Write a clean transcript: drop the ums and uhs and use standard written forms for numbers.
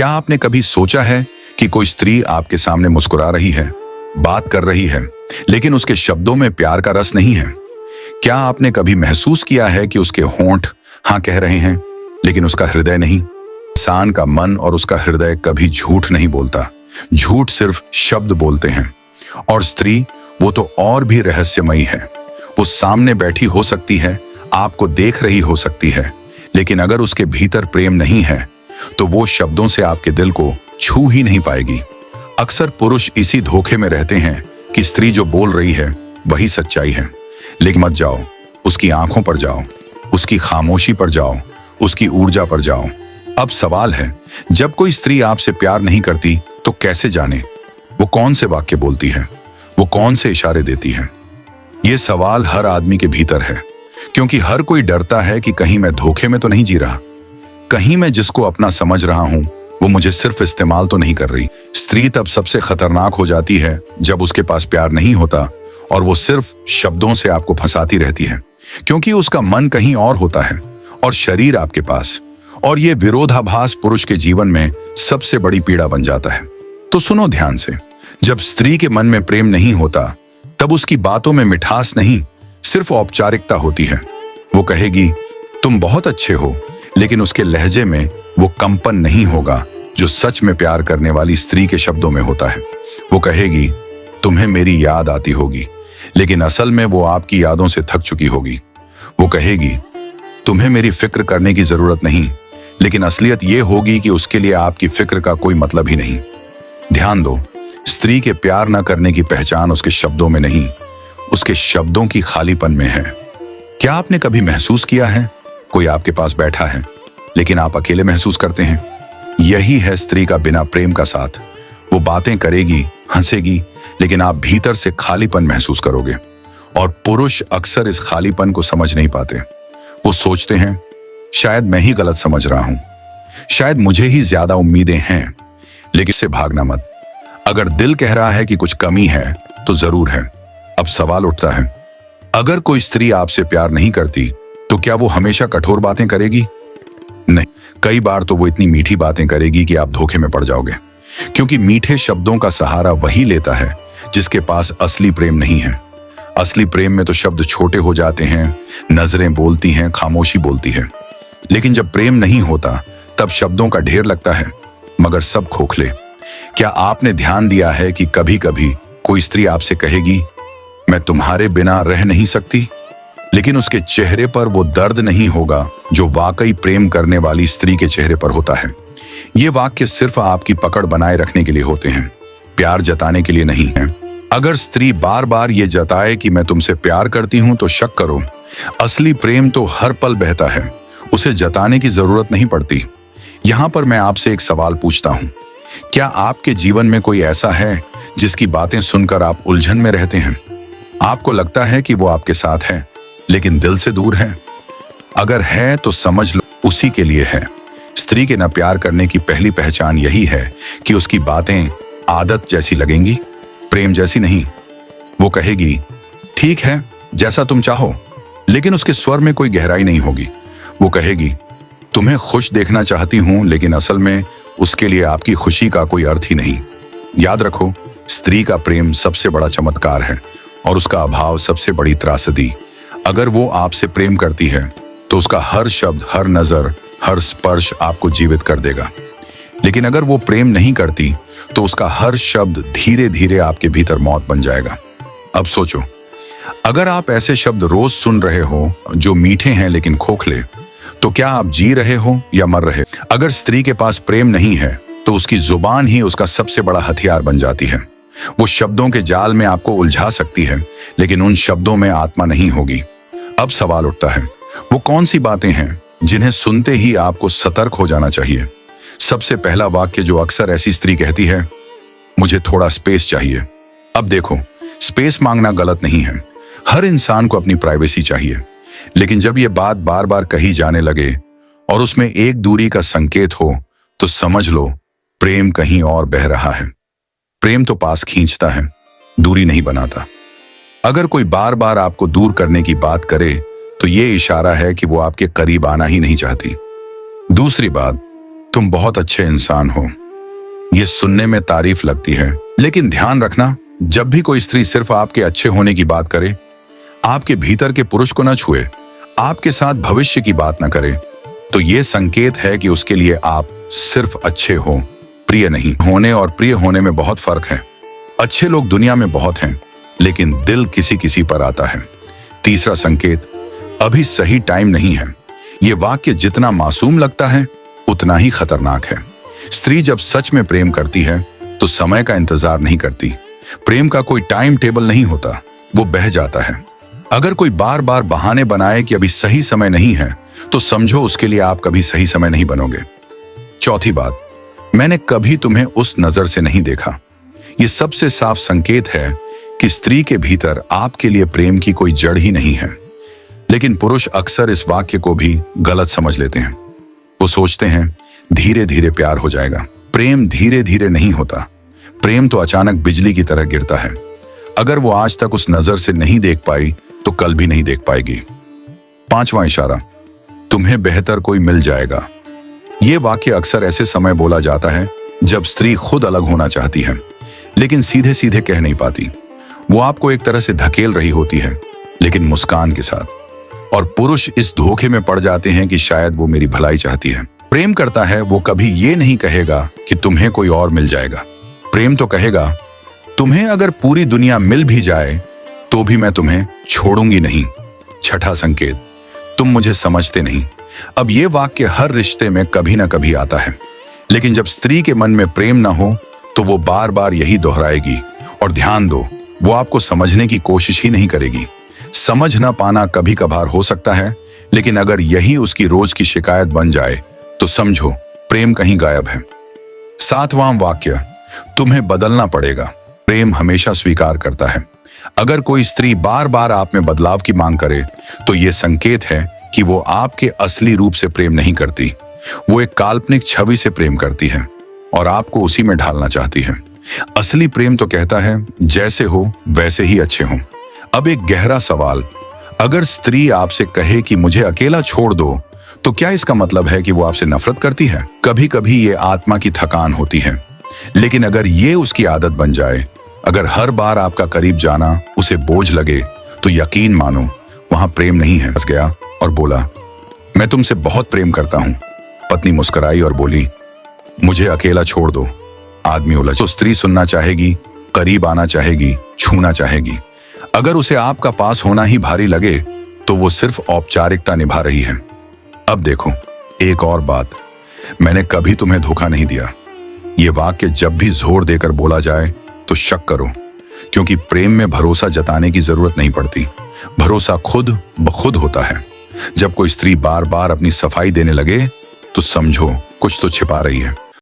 क्या आपने कभी सोचा है कि कोई स्त्री आपके सामने मुस्कुरा रही है, बात कर रही है, लेकिन उसके शब्दों में प्यार का रस नहीं है? क्या आपने कभी महसूस किया है कि उसके होंठ हाँ कह रहे हैं, लेकिन उसका हृदय नहीं? इंसान का मन और उसका हृदय कभी झूठ नहीं बोलता, झूठ सिर्फ शब्द बोलते हैं। और स्त्री वो तो और भी रहस्यमयी है। वो सामने बैठी हो सकती है, आपको देख रही हो सकती है, लेकिन अगर उसके भीतर प्रेम नहीं है तो वो शब्दों से आपके दिल को छू ही नहीं पाएगी। अक्सर पुरुष इसी धोखे में रहते हैं कि स्त्री जो बोल रही है वही सच्चाई है। लेकिन मत जाओ, उसकी आंखों पर जाओ, उसकी खामोशी पर जाओ, उसकी ऊर्जा पर जाओ। अब सवाल है, जब कोई स्त्री आपसे प्यार नहीं करती तो कैसे जाने वो कौन से वाक्य बोलती है, वो कौन से इशारे देती है? ये सवाल हर आदमी के भीतर है, क्योंकि हर कोई डरता है कि कहीं मैं धोखे में तो नहीं जी रहा, कहीं मैं जिसको अपना समझ रहा हूं वो मुझे सिर्फ इस्तेमाल तो नहीं कर रही। स्त्री तब सबसे खतरनाक हो जाती है जब उसके पास प्यार नहीं होता और वो सिर्फ शब्दों से आपको फंसाती रहती है, क्योंकि उसका मन कहीं और होता है और शरीर आपके पास। और ये विरोधाभास पुरुष के जीवन में सबसे बड़ी पीड़ा बन जाता है। तो सुनो ध्यान से, जब स्त्री के मन में प्रेम नहीं होता तब उसकी बातों में मिठास नहीं, सिर्फ औपचारिकता होती है। वो कहेगी तुम बहुत अच्छे हो, लेकिन उसके लहजे में वो कंपन नहीं होगा जो सच में प्यार करने वाली स्त्री के शब्दों में होता है। वो कहेगी तुम्हें मेरी याद आती होगी, लेकिन असल में वो आपकी यादों से थक चुकी होगी। वो कहेगी तुम्हें मेरी फिक्र करने की जरूरत नहीं, लेकिन असलियत ये होगी कि उसके लिए आपकी फिक्र का कोई मतलब ही नहीं। ध्यान दो, स्त्री के प्यार न करने की पहचान उसके शब्दों में नहीं, उसके शब्दों की खालीपन में है। क्या आपने कभी महसूस किया है कोई आपके पास बैठा है लेकिन आप अकेले महसूस करते हैं? यही है स्त्री का बिना प्रेम का साथ। वो बातें करेगी, हंसेगी, लेकिन आप भीतर से खालीपन महसूस करोगे। और पुरुष अक्सर इस खालीपन को समझ नहीं पाते। वो सोचते हैं शायद मैं ही गलत समझ रहा हूं, शायद मुझे ही ज्यादा उम्मीदें हैं। लेकिन इससे भागना मत। अगर दिल कह रहा है कि कुछ कमी है तो जरूर है। अब सवाल उठता है, अगर कोई स्त्री आपसे प्यार नहीं करती तो क्या वो हमेशा कठोर बातें करेगी? नहीं, कई बार तो वो इतनी मीठी बातें करेगी कि आप धोखे में पड़ जाओगे, क्योंकि मीठे शब्दों का सहारा वही लेता है जिसके पास असली प्रेम नहीं है। असली प्रेम में तो शब्द छोटे हो जाते हैं, नजरें बोलती हैं, खामोशी बोलती है। लेकिन जब प्रेम नहीं होता तब शब्दों का ढेर लगता है, मगर सब खोखले। क्या आपने ध्यान दिया है कि कभी कभी कोई स्त्री आपसे कहेगी मैं तुम्हारे बिना रह नहीं सकती, लेकिन उसके चेहरे पर वो दर्द नहीं होगा जो वाकई प्रेम करने वाली स्त्री के चेहरे पर होता है। ये वाक्य सिर्फ आपकी पकड़ बनाए रखने के लिए होते हैं, प्यार जताने के लिए नहीं है। अगर स्त्री बार बार ये जताए कि मैं तुमसे प्यार करती हूं तो शक करो, असली प्रेम तो हर पल बहता है, उसे जताने की जरूरत नहीं पड़ती। यहां पर मैं आपसे एक सवाल पूछता हूं, क्या आपके जीवन में कोई ऐसा है जिसकी बातें सुनकर आप उलझन में रहते हैं? आपको लगता है कि वो आपके साथ है लेकिन दिल से दूर है? अगर है तो समझ लो उसी के लिए है। स्त्री के न प्यार करने की पहली पहचान यही है कि उसकी बातें आदत जैसी लगेंगी, प्रेम जैसी नहीं। वो कहेगी ठीक है जैसा तुम चाहो, लेकिन उसके स्वर में कोई गहराई नहीं होगी। वो कहेगी तुम्हें खुश देखना चाहती हूं, लेकिन असल में उसके लिए आपकी खुशी का कोई अर्थ ही नहीं। याद रखो, स्त्री का प्रेम सबसे बड़ा चमत्कार है और उसका अभाव सबसे बड़ी त्रासदी। अगर वो आपसे प्रेम करती है तो उसका हर शब्द, हर नजर, हर स्पर्श आपको जीवित कर देगा। लेकिन अगर वो प्रेम नहीं करती तो उसका हर शब्द धीरे धीरे आपके भीतर मौत बन जाएगा। अब सोचो, अगर आप ऐसे शब्द रोज सुन रहे हो जो मीठे हैं लेकिन खोखले, तो क्या आप जी रहे हो या मर रहे? अगर स्त्री के पास प्रेम नहीं है तो उसकी जुबान ही उसका सबसे बड़ा हथियार बन जाती है। वो शब्दों के जाल में आपको उलझा सकती है, लेकिन उन शब्दों में आत्मा नहीं होगी। अब सवाल उठता है, वो कौन सी बातें हैं जिन्हें सुनते ही आपको सतर्क हो जाना चाहिए? सबसे पहला वाक्य जो अक्सर ऐसी स्त्री कहती है, मुझे थोड़ा स्पेस चाहिए। अब देखो, स्पेस मांगना गलत नहीं है, हर इंसान को अपनी प्राइवेसी चाहिए। लेकिन जब ये बात बार बार कही जाने लगे और उसमें एक दूरी का संकेत हो तो समझ लो प्रेम कहीं और बह रहा है। प्रेम तो पास खींचता है, दूरी नहीं बनाता। अगर कोई बार बार आपको दूर करने की बात करे तो ये इशारा है कि वो आपके करीब आना ही नहीं चाहती। दूसरी बात, तुम बहुत अच्छे इंसान हो। ये सुनने में तारीफ लगती है, लेकिन ध्यान रखना, जब भी कोई स्त्री सिर्फ आपके अच्छे होने की बात करे, आपके भीतर के पुरुष को न छुए, आपके साथ भविष्य की बात न करे, तो ये संकेत है कि उसके लिए आप सिर्फ अच्छे हो, प्रिय नहीं। होने और प्रिय होने में बहुत फर्क है। अच्छे लोग दुनिया में बहुत हैं, लेकिन दिल किसी किसी पर आता है। तीसरा संकेत, अभी सही टाइम नहीं है। ये वाक्य जितना मासूम लगता है उतना ही खतरनाक है। स्त्री जब सच में प्रेम करती है तो समय का इंतजार नहीं करती। प्रेम का कोई टाइम टेबल नहीं होता, वो बह जाता है। अगर कोई बार बार बहाने बनाए कि अभी सही समय नहीं है, तो समझो उसके लिए आप कभी सही समय नहीं बनोगे। चौथी बात, मैंने कभी तुम्हें उस नजर से नहीं देखा। ये सबसे साफ संकेत है कि स्त्री के भीतर आपके लिए प्रेम की कोई जड़ ही नहीं है। लेकिन पुरुष अक्सर इस वाक्य को भी गलत समझ लेते हैं। वो सोचते हैं धीरे धीरे प्यार हो जाएगा। प्रेम धीरे धीरे नहीं होता। प्रेम तो अचानक बिजली की तरह गिरता है। अगर वो आज तक उस नजर से नहीं देख पाई तो कल भी नहीं देख पाएगी। पांचवा इशारा, तुम्हें बेहतर कोई मिल जाएगा। ये वाक्य अक्सर ऐसे समय बोला जाता है जब स्त्री खुद अलग होना चाहती है, लेकिन सीधे सीधे कह नहीं पाती। वो आपको एक तरह से धकेल रही होती है, लेकिन मुस्कान के साथ। और पुरुष इस धोखे में पड़ जाते हैं कि शायद वो मेरी भलाई चाहती है। प्रेम करता है वो कभी ये नहीं कहेगा कि तुम्हें कोई और मिल जाएगा। प्रेम तो कहेगा, तुम्हें अगर पूरी दुनिया मिल भी जाए तो भी मैं तुम्हें छोड़ूंगी नहीं। छठा संकेत, तुम मुझे समझते नहीं। अब ये वाक्य हर रिश्ते में कभी ना कभी आता है, लेकिन जब स्त्री के मन में प्रेम ना हो तो वो बार बार यही दोहराएगी। और ध्यान दो, वो आपको समझने की कोशिश ही नहीं करेगी। समझ ना पाना कभी कभार हो सकता है, लेकिन अगर यही उसकी रोज की शिकायत बन जाए तो समझो प्रेम कहीं गायब है। सातवां वाक्य, तुम्हें बदलना पड़ेगा। प्रेम हमेशा स्वीकार करता है। अगर कोई स्त्री बार बार आप में बदलाव की मांग करे तो यह संकेत है कि वो आपके असली रूप से प्रेम नहीं करती। वो एक काल्पनिक छवि से प्रेम करती है और आपको उसी में ढालना चाहती है। असली प्रेम तो कहता है जैसे हो वैसे ही अच्छे हो। अब एक गहरा सवाल, अगर स्त्री आपसे कहे कि मुझे अकेला छोड़ दो, तो क्या इसका मतलब है कि वो आपसे नफरत करती है? कभी कभी ये आत्मा की थकान होती है, लेकिन अगर ये उसकी आदत बन जाए, अगर हर बार आपका करीब जाना उसे बोझ लगे, तो यकीन मानो वहां प्रेम नहीं है। हंस गया और बोला, मैं तुमसे बहुत प्रेम करता हूं। पत्नी मुस्कुराई और बोली, मुझे अकेला छोड़ दो। आदमी उलझ। तो स्त्री सुनना चाहेगी, करीब आना चाहेगी, छूना चाहेगी। अगर उसे आपका पास होना ही भारी लगे तो वो सिर्फ औपचारिकता निभा रही है। अब देखो, एक और बात, मैंने कभी तुम्हें धोखा नहीं दिया। ये वाक्य जब भी जोर देकर बोला जाए तो शक करो, क्योंकि प्रेम में भरोसा जताने की जरूरत नहीं पड़ती। भरोसा खुद ब खुद होता है। जब कोई स्त्री बार बार अपनी सफाई देने लगे तो समझो कुछ तो छिपा रही है।